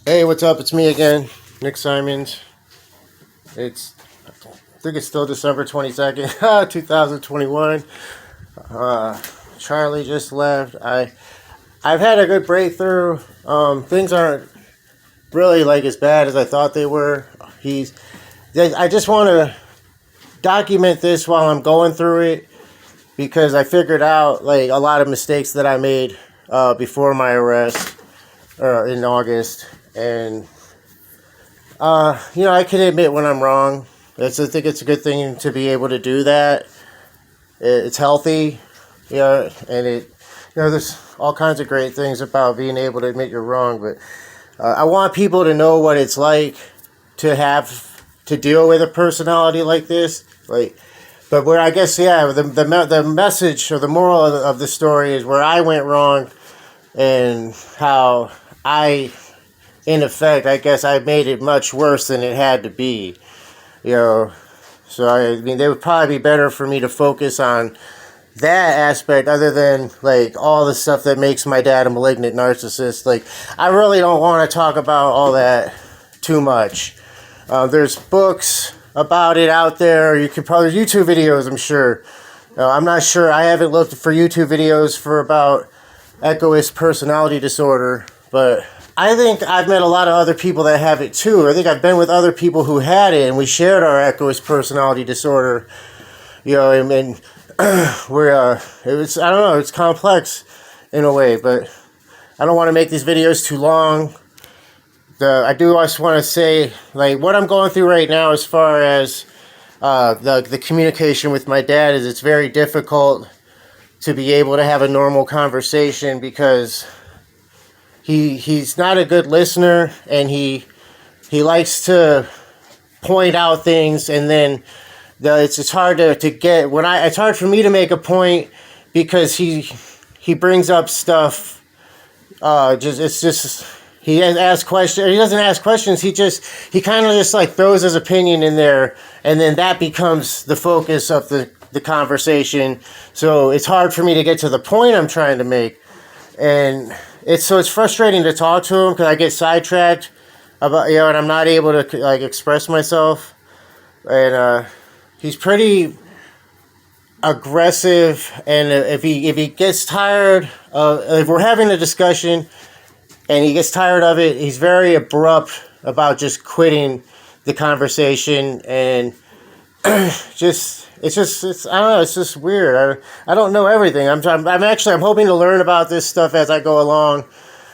Hey, what's up? It's me again, Nick Simons. I think it's still December 22nd, 2021. Charlie just left. I've had a good breakthrough. Things aren't really like as bad as I thought they were. I just want to document this while I'm going through it because I figured out like a lot of mistakes that I made before my arrest in August. And I can admit when I'm wrong. I think it's a good thing to be able to do that. It's healthy, and there's all kinds of great things about being able to admit you're wrong. But I want people to know what it's like to have to deal with a personality like this. But where I guess the message or the moral of the story is where I went wrong, and how in effect, I guess I made it much worse than it had to be, So, I mean, it would probably be better for me to focus on that aspect other than, like, all the stuff that makes my dad a malignant narcissist. Like, I really don't want to talk about all that too much. There's books about it out there. You could probably YouTube videos, I'm sure. I'm not sure. I haven't looked for YouTube videos for about egoist personality disorder, but I think I've met a lot of other people that have it too. I think I've been with other people who had it, and we shared our egoist personality disorder. And I don't know, it's complex in a way, but I don't want to make these videos too long. I do just want to say, like, what I'm going through right now as far as the communication with my dad is it's very difficult to be able to have a normal conversation because he's not a good listener, and he likes to point out things, and then it's hard to get it's hard for me to make a point because he brings up stuff. He asks questions. He doesn't ask questions. He kind of just like throws his opinion in there, and then that becomes the focus of the conversation. So it's hard for me to get to the point I'm trying to make, and it's frustrating to talk to him because I get sidetracked about and I'm not able to like express myself, and he's pretty aggressive, and if he gets tired of if we're having a discussion and he gets tired of it, he's very abrupt about just quitting the conversation, and it's I don't know, it's just weird. I don't know everything. I'm hoping to learn about this stuff as I go along,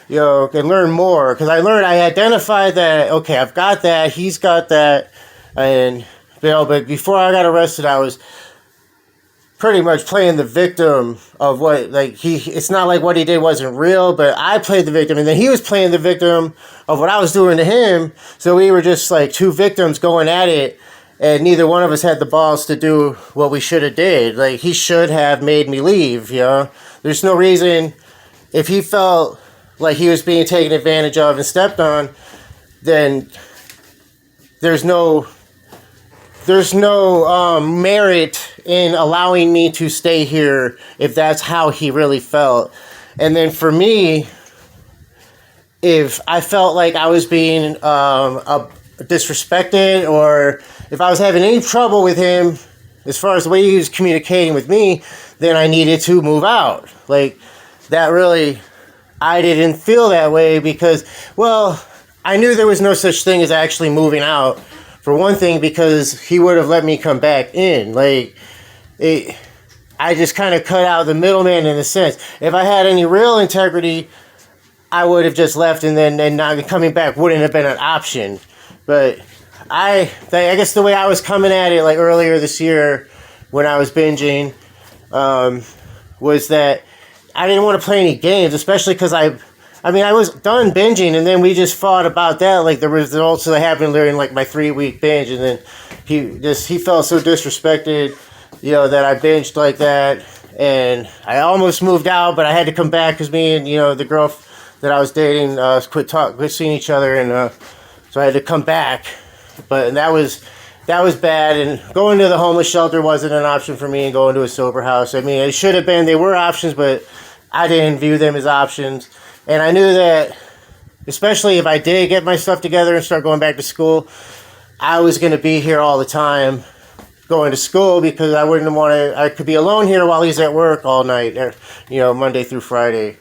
and learn more, because I identified that, okay, I've got that, he's got that, and but before I got arrested, I was pretty much playing the victim of what, like, it's not like what he did wasn't real, but I played the victim, and then he was playing the victim of what I was doing to him, so we were just like two victims going at it, and neither one of us had the balls to do what we should have did. Like, he should have made me leave, There's no reason, if he felt like he was being taken advantage of and stepped on, then there's no merit in allowing me to stay here if that's how he really felt. And then for me, if I felt like I was being disrespected, or if I was having any trouble with him as far as the way he was communicating with me, then I needed to move out. Like, that really, I didn't feel that way because, well, I knew there was no such thing as actually moving out. For one thing, because he would have let me come back in. I just kind of cut out the middleman in a sense. If I had any real integrity, I would have just left, and then not coming back wouldn't have been an option. But I guess the way I was coming at it, like earlier this year when I was binging, was that I didn't want to play any games, especially because I was done binging, and then we just fought about that, like the results that happened during like my 3-week binge, and then he felt so disrespected, that I binged like that, and I almost moved out, but I had to come back because me and the girl that I was dating quit seeing each other, and so I had to come back, but that was bad, and going to the homeless shelter wasn't an option for me, and going to a sober house. I mean, it should have been. They were options, but I didn't view them as options. And I knew that especially if I did get my stuff together and start going back to school, I was going to be here all the time going to school because I wouldn't want to, I could be alone here while he's at work all night, Monday through Friday.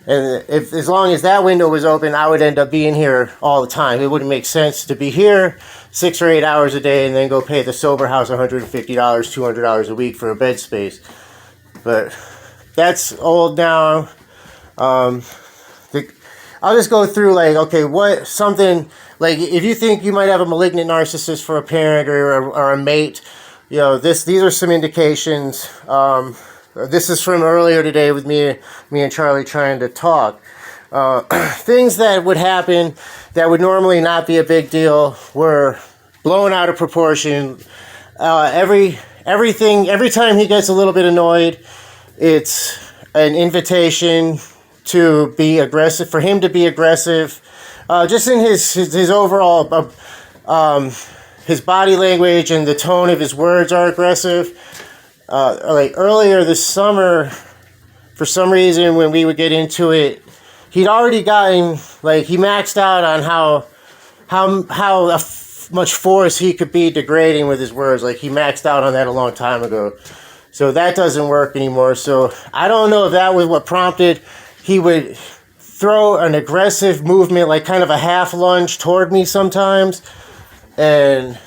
And if as long as that window was open, I would end up being here all the time. It wouldn't make sense to be here 6 or 8 hours a day and then go pay the sober house $150, $200 a week for a bed space. But that's old now. I'll just go through if you think you might have a malignant narcissist for a parent or a mate, these are some indications. This is from earlier today with me and Charlie trying to talk. Things that would happen that would normally not be a big deal were blown out of proportion. Every time he gets a little bit annoyed, it's an invitation to be aggressive, for him to be aggressive. Just in his overall, his body language and the tone of his words are aggressive. Like earlier this summer, for some reason when we would get into it, he'd already gotten, he maxed out on how much force he could be degrading with his words. Like he maxed out on that a long time ago. So that doesn't work anymore. So I don't know if that was what prompted. He would throw an aggressive movement, like kind of a half lunge toward me sometimes. And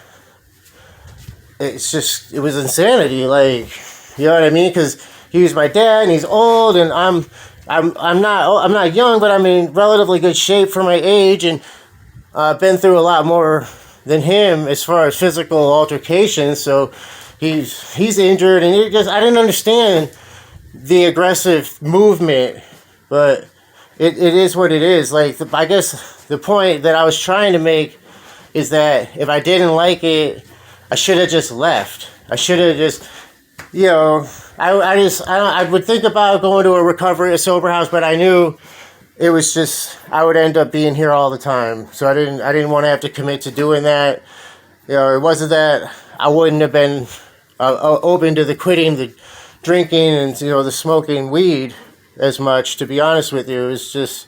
it was insanity, you know what I mean? Because he was my dad, and he's old, and I'm not young, but I'm in relatively good shape for my age, and I've been through a lot more than him as far as physical altercations. So he's injured, and I didn't understand the aggressive movement, but it is what it is. I guess the point that I was trying to make is that if I didn't like it, I should have just left. I should have just, I would think about going to a sober house, but I knew it was just, I would end up being here all the time. So I didn't want to have to commit to doing that. It wasn't that I wouldn't have been open to the quitting the drinking and, the smoking weed as much, to be honest with you. It was just,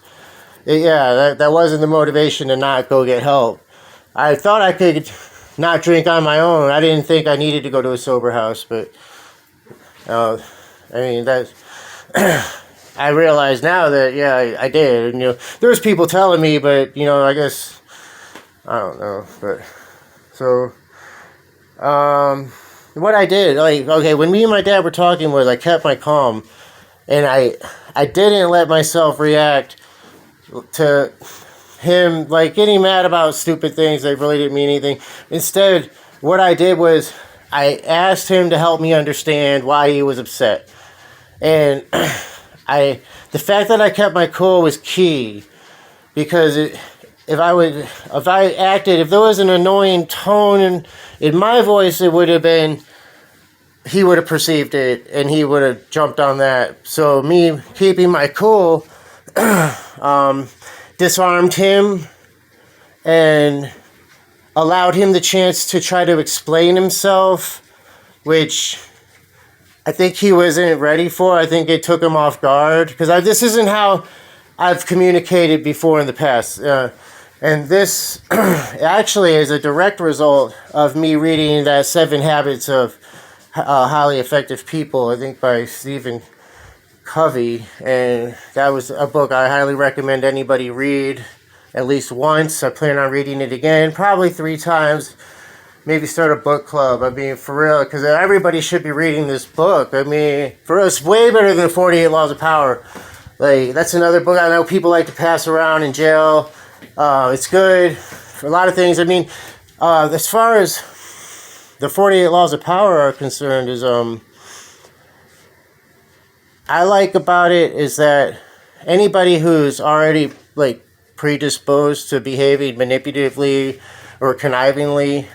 that wasn't the motivation to not go get help. I thought I could not drink on my own. I didn't think I needed to go to a sober house, but I realize now that I did. And, there's people telling me, but I guess I don't know. But so what I did, when me and my dad were talking, was I kept my calm, and I didn't let myself react to him getting mad about stupid things that really didn't mean anything. Instead, what I did was I asked him to help me understand why he was upset. And the fact that I kept my cool was key, because if there was an annoying tone in my voice, it would have been, he would have perceived it and he would have jumped on that. So me keeping my cool disarmed him and allowed him the chance to try to explain himself, which I think he wasn't ready for. I think it took him off guard, because this isn't how I've communicated before in the past. And this actually is a direct result of me reading that 7 Habits of Highly Effective People, I think by Stephen Covey, and that was a book I highly recommend anybody read at least once. I plan on reading it again, probably 3 times. Maybe start a book club. I mean, for real, because everybody should be reading this book. I mean, for us, way better than 48 Laws of Power. That's another book I know people like to pass around in jail. It's good for a lot of things. I mean, as far as the 48 Laws of Power are concerned, I like about it is that anybody who's already predisposed to behaving manipulatively or connivingly,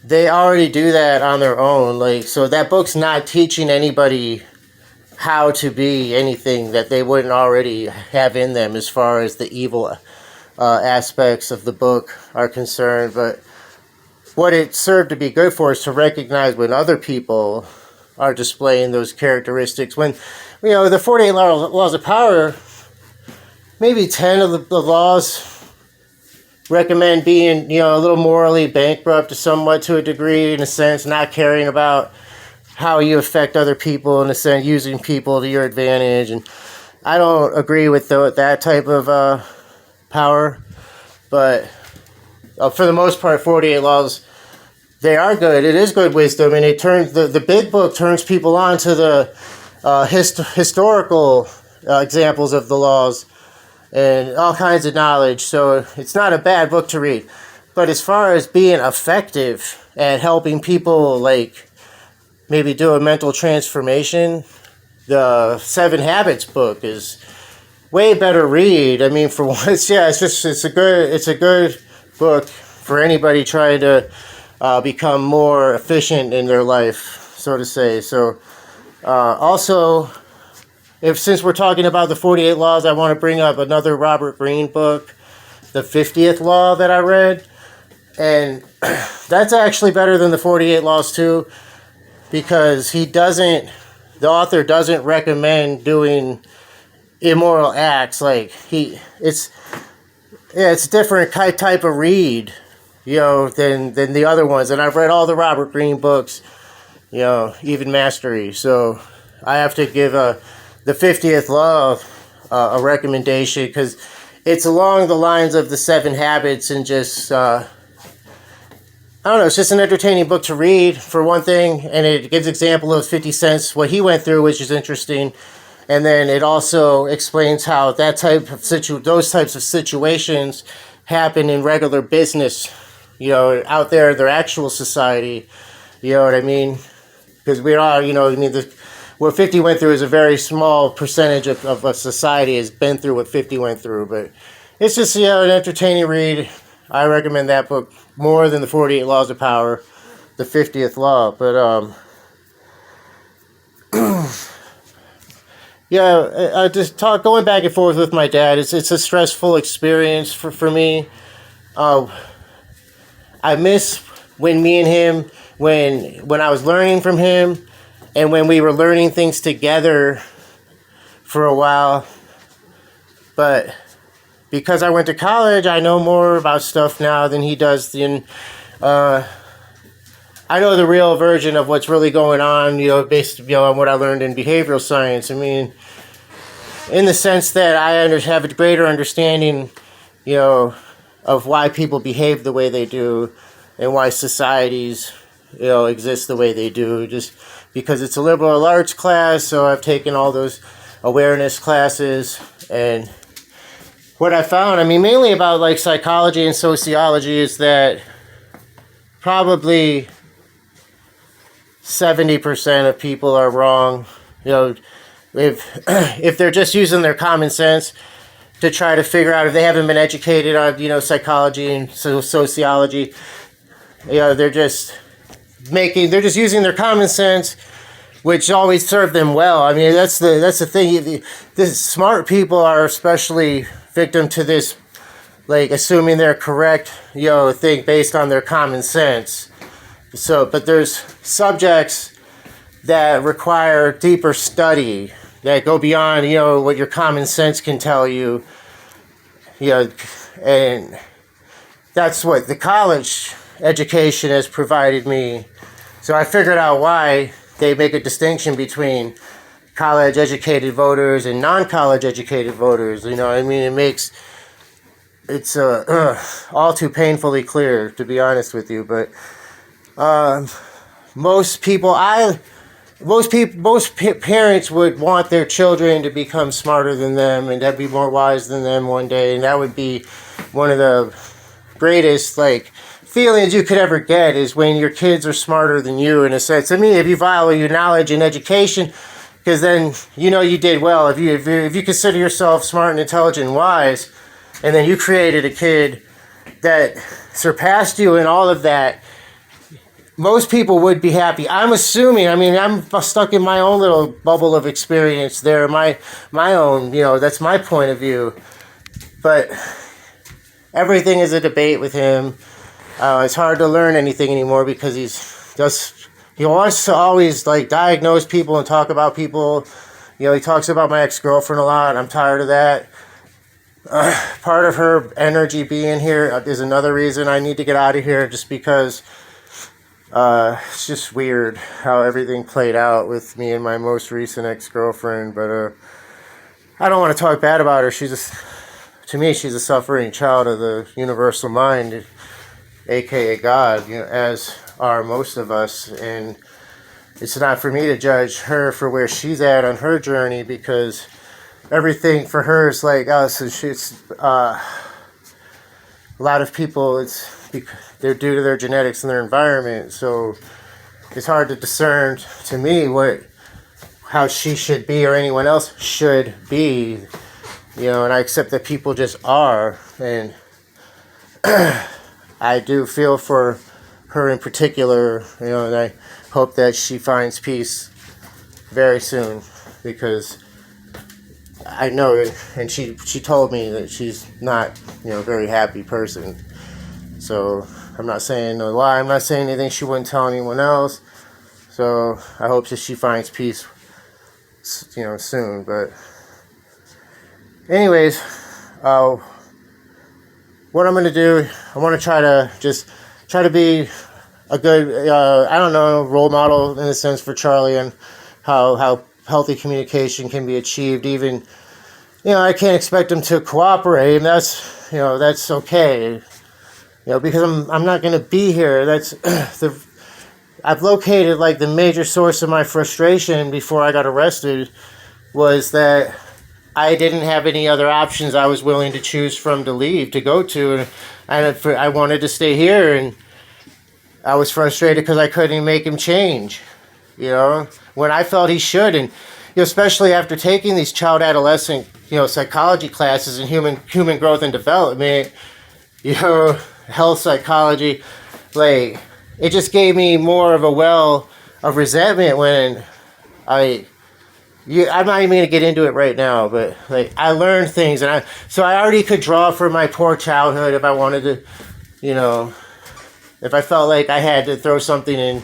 they already do that on their own. So that book's not teaching anybody how to be anything that they wouldn't already have in them as far as the evil aspects of the book are concerned. But what it served to be good for is to recognize when other people are displaying those characteristics. When, the 48 Laws of Power maybe 10 of the laws recommend being, a little morally bankrupt somewhat to a degree, in a sense, not caring about how you affect other people, in a sense, using people to your advantage. And I don't agree with that type of power, but for the most part, 48 laws, they are good. It is good wisdom, and it turns the big book turns people on to the historical examples of the laws and all kinds of knowledge. So it's not a bad book to read. But as far as being effective at helping people, like maybe do a mental transformation, the 7 Habits book is way better read. I mean, for once, yeah, it's a good book for anybody trying to become more efficient in their life, so to say. So also, since we're talking about the 48 laws, I want to bring up another Robert Greene book, The 50th Law, that I read. And that's actually better than the 48 laws too, because the author doesn't recommend doing immoral acts. Like it's a different type of read, than the other ones. And I've read all the Robert Greene books, even Mastery. So I have to give the 50th Law a recommendation, because it's along the lines of the 7 Habits, and just I don't know, it's just an entertaining book to read, for one thing, and it gives example of 50 Cent's, what he went through, which is interesting. And then it also explains how those types of situations happen in regular business, out there in their actual society. You know what I mean? Because we are, what 50 went through is a very small percentage of a society has been through what 50 went through. But it's just, an entertaining read. I recommend that book more than the 48 Laws of Power, the 50th Law. But, yeah, I just going back and forth with my dad. It's a stressful experience for me. I miss when me and him, when I was learning from him, and when we were learning things together for a while. But because I went to college, I know more about stuff now than he does. I know the real version of what's really going on, based on what I learned in behavioral science. I mean, in the sense that I have a greater understanding, of why people behave the way they do, and why societies, exist the way they do. Just because it's a liberal arts class, so I've taken all those awareness classes. And what I found, mainly about like psychology and sociology, is that probably 70% of people are wrong. If they're just using their common sense to try to figure out, if they haven't been educated on psychology and sociology, they're just using their common sense, which always served them well. That's the thing. This smart people are especially victim to this, like assuming they're correct, thing based on their common sense. So, but there's subjects that require deeper study, that go beyond, what your common sense can tell you, and that's what the college education has provided me. So I figured out why they make a distinction between college educated voters and non-college educated voters. It's all too painfully clear, to be honest with you. But most parents would want their children to become smarter than them and to be more wise than them one day, and that would be one of the greatest feelings you could ever get, is when your kids are smarter than you, in a sense. If you value your knowledge and education, because then you did well. If you consider yourself smart and intelligent and wise, and then you created a kid that surpassed you in all of that, most people would be happy. I'm assuming. I'm stuck in my own little bubble of experience there. My own. That's my point of view. But everything is a debate with him. It's hard to learn anything anymore, because he wants to always diagnose people and talk about people. He talks about my ex-girlfriend a lot. I'm tired of that. part of her energy being here is another reason I need to get out of here, just because it's just weird how everything played out with me and my most recent ex-girlfriend. But I don't want to talk bad about her. To me, she's a suffering child of the universal mind, aka God, as are most of us. And it's not for me to judge her for where she's at on her journey, because everything for her is like us. It's a lot of people, they're due to their genetics and their environment. So it's hard to discern, to me, how she should be or anyone else should be. And I accept that people just are. And I do feel for her in particular, and I hope that she finds peace very soon, because I know, and she told me that she's not, a very happy person. So I'm not saying no lie. I'm not saying anything she wouldn't tell anyone else. So I hope that she finds peace, soon. But anyways, what I'm going to do, I want to try to be a good, role model in a sense for Charlie, and how healthy communication can be achieved. Even, I can't expect him to cooperate, and that's okay. Because I'm not going to be here. That's I've located like the major source of my frustration before I got arrested was that I didn't have any other options I was willing to choose from to leave, to go to, and I wanted to stay here, and I was frustrated because I couldn't make him change, when I felt he should. And especially after taking these child adolescent psychology classes in human growth and development, health psychology, like, it just gave me more of a well of resentment when I'm not even going to get into it right now, but like, I learned things, and I already could draw from my poor childhood if I wanted to, if I felt like I had to throw something in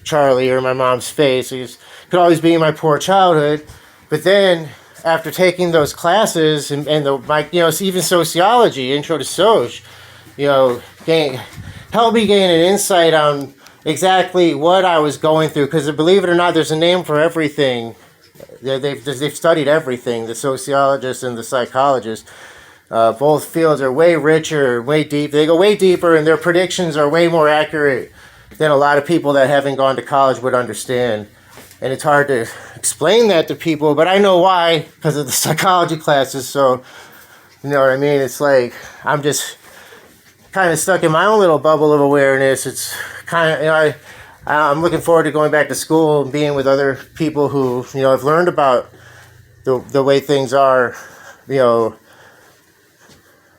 Charlie or my mom's face. It could always be my poor childhood. But then after taking those classes and even sociology, intro to Soc, helped me gain an insight on exactly what I was going through. Because believe it or not, there's a name for everything. They've studied everything, the sociologists and the psychologists. Both fields are way richer, way deep. They go way deeper, and their predictions are way more accurate than a lot of people that haven't gone to college would understand. And it's hard to explain that to people, but I know why, because of the psychology classes. So, you know what I mean? It's like I'm just kind of stuck in my own little bubble of awareness. It's kind of, I'm looking forward to going back to school and being with other people who, have learned about the way things are,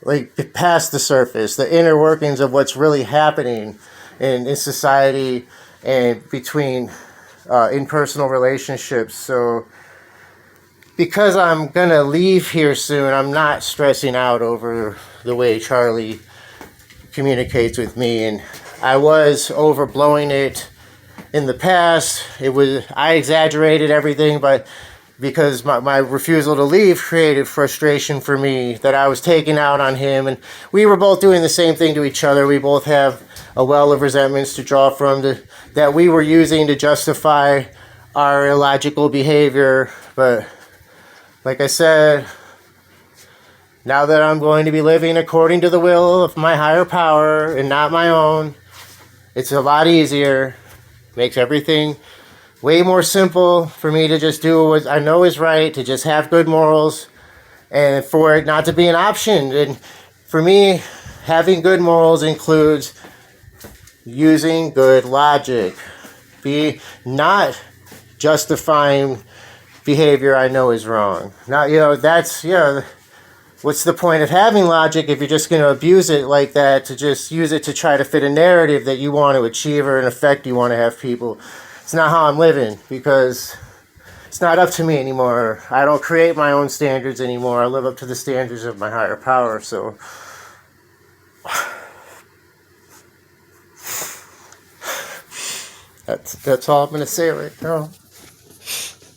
like past the surface, the inner workings of what's really happening in society and between in-personal relationships. So because I'm going to leave here soon, I'm not stressing out over the way Charlie communicates with me. And I was overblowing it in the past. I exaggerated everything, but because my refusal to leave created frustration for me that I was taking out on him. And we were both doing the same thing to each other. We both have a well of resentments to draw from that we were using to justify our illogical behavior. But like I said, now that I'm going to be living according to the will of my higher power and not my own, it's a lot easier. Makes everything way more simple for me to just do what I know is right, to just have good morals, and for it not to be an option. And for me, having good morals includes using good logic. Not justifying behavior I know is wrong. Now, what's the point of having logic if you're just going to abuse it like that, to just use it to try to fit a narrative that you want to achieve or an effect you want to have people? It's not how I'm living, because it's not up to me anymore. I don't create my own standards anymore. I live up to the standards of my higher power. So that's all I'm going to say right now.